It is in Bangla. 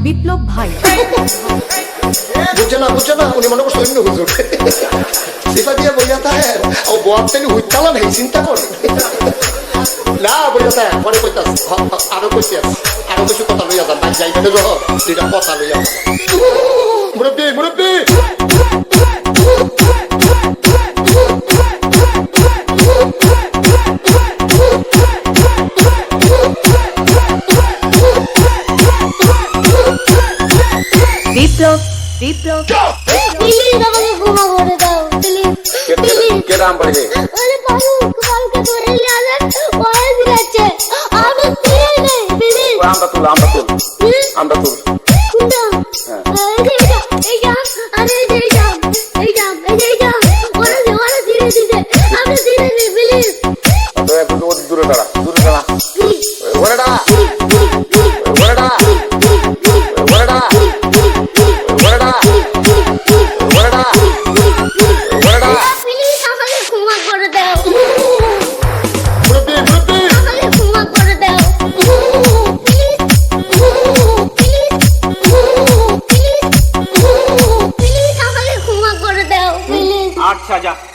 বিপ্লব ভাই বুঝছে না উনি মনে করছে অন্য হুজুর সিফা দিয়ে বইয়া থাকে ও বয়াত থেকে হুইতালা নেই চিন্তা করে না বইয়া থাকে পরে কইতাস আরো কইছি আরো কিছু কথা লইয়া যান ভাই যাইবে যখন দুইটা কথা লইয়া যান মুরব্বী বিপ্লব প্লিজ আমাকে ক্ষমা করে দাও প্লিজ কে নাম বলে আরে কালকে ধরে নিয়ে আসেন ওরে দিচ্ছে আমি চিনি নেই প্লিজ আমরা তুল কোনটা এইটা আরে এইটা ওরে ধীরে দিতে আমি ধীরে প্লিজ তো একটু দূরে দাঁড়া ওরে দাঁড়া আচ্ছা যা